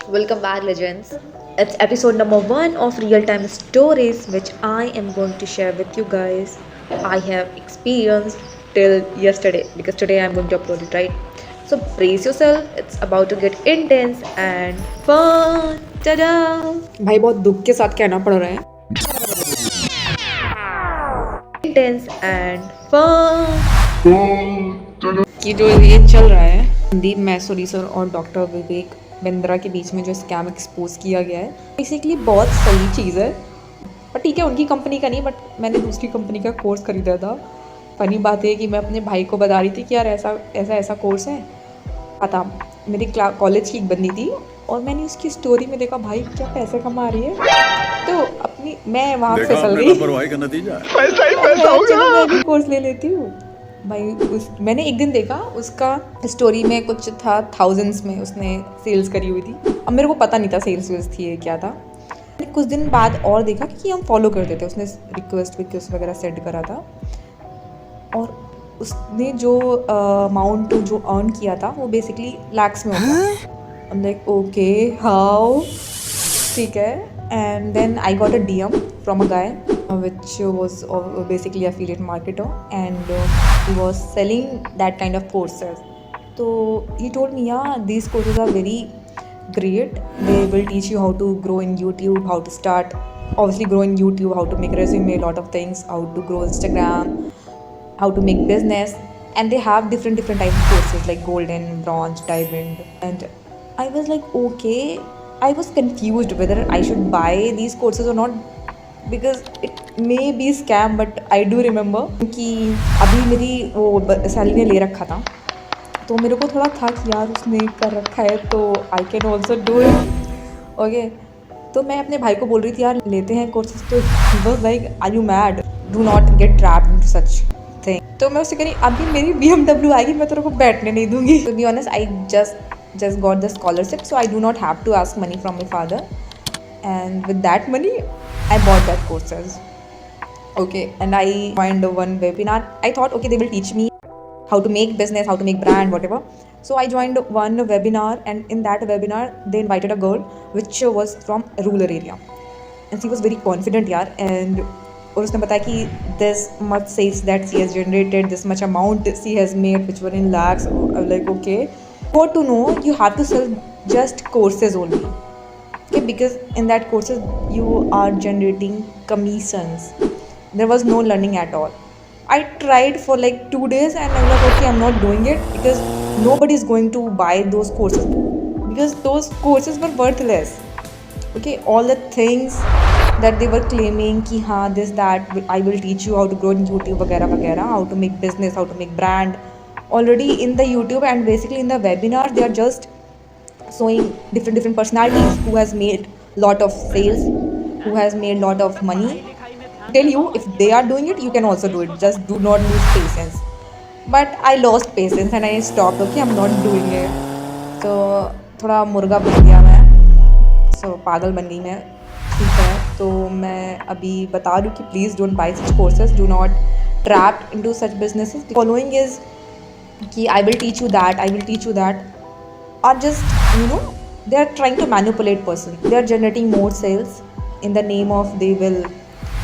Welcome back, legends. It's episode number one of Real Time Stories, which I am going to share with you guys. I have experienced till yesterday because today I'm going to upload it, right? So brace yourself, it's about to get intense and fun. Ta-da! भाई बहुत दुख के साथ कहना पड़ रहा है। Intense and fun. कि जो ये चल रहा है संदीप मैसूरी सर और डॉक्टर विवेक बिंद्रा के बीच में जो स्कैम एक्सपोज किया गया है, बेसिकली बहुत सही चीज़ है। पर ठीक है, उनकी कंपनी का नहीं, बट मैंने दूसरी कंपनी का कोर्स खरीदा था। फनी बात है कि मैं अपने भाई को बता रही थी कि यार ऐसा ऐसा ऐसा कोर्स है। पता मेरी कॉलेज की एक बंदी थी और मैंने उसकी स्टोरी में देखा भाई क्या पैसे कमा रही है, तो अपनी मैं वहाँ फिसल गई। लापरवाही का नतीजा है। पैसा ही पैसा हो गया। मैं भी कोर्स ले लेती हूँ भाई। मैंने एक दिन देखा उसका स्टोरी में कुछ था, थाउजेंड्स में उसने सेल्स करी हुई थी। अब मेरे को पता नहीं था सेल्स वेल्स थी ये क्या था। मैंने कुछ दिन बाद और देखा कि हम फॉलो करते थे, उसने रिक्वेस्ट वगैरह सेंड करा था और उसने जो अमाउंट जो अर्न किया था वो बेसिकली लैक्स में होता। लाइक ओके हाउ, ठीक है। And then I got a DM from a guy which was basically affiliate marketer, and he was selling that kind of courses. So he told me, yeah, these courses are very great. They will teach you how to grow in YouTube, how to start, obviously grow in YouTube, how to make resume, a lot of things, how to grow Instagram, how to make business, and they have different types of courses like golden, bronze, diamond. And I was like, okay. I was confused whether I should buy these courses or not because it may be scam, but I do remember कि अभी मेरी वो salary ने ले रखा था, तो मेरे को थोड़ा था कि यार उसने कर रखा है तो I can also do it. Okay, तो मैं अपने भाई को बोल रही थी यार लेते हैं कोर्सेज, तो he was like are you mad, do not get trapped into such thing. तो मैं उससे कह रही अभी मेरी BMW आएगी, मैं तेरे को बैठने नहीं दूंगी. To be honest, I just got the scholarship, so I do not have to ask money from my father, and with that money I bought that courses. Okay, and I joined one webinar. I thought okay, they will teach me how to make business, how to make brand, whatever. So I joined one webinar, and in that webinar they invited a girl which was from a rural area, and she was very confident yaar, and और उसने बताया कि this much sales that she has generated, this much amount she has made, which were in lakhs. I was like okay. For to know, you have to sell just courses only, okay? Because in that courses you are generating commissions. There was no learning at all. I tried for like 2 days and I was like, okay, I'm not doing it because nobody is going to buy those courses because those courses were worthless. Okay, all the things that they were claiming कि हाँ this that I will teach you how to grow in YouTube वगैरह वगैरह, how to make business, how to make brand. Already in the YouTube and basically in the webinar they are just showing different personalities who has made lot of sales, who has made lot of money. Tell you if they are doing it, you can also do it. Just do not lose patience. But I lost patience and I stopped. Okay, I'm not doing it. So थोड़ा मुर्गा बन गया मैं, so पागल बन गई मैं. ठीक है, तो मैं अभी बता दूँ कि please don't buy such courses. Do not trapped into such businesses. Following is कि I will teach you that, I will teach you that, are just they are trying to manipulate person. They are generating more sales in the name of they will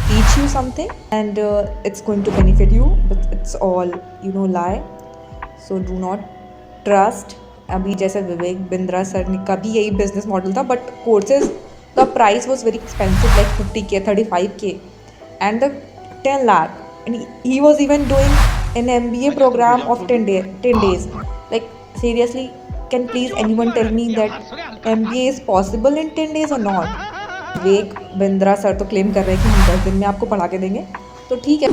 teach you something and it's going to benefit you, but it's all lie. So do not trust. अभी जैसे Vivek Bindra sir का भी यही business model था, but courses का price was very expensive, like 50K, 35K and the 10 lakh, and he was even doing an MBA program of 10 days. Like seriously, can please anyone tell me that MBA is possible in 10 days or not? Vivek Bindra sir तो claim कर रहे हैं कि हम 10 दिन में आपको पढ़ा के देंगे, तो ठीक है.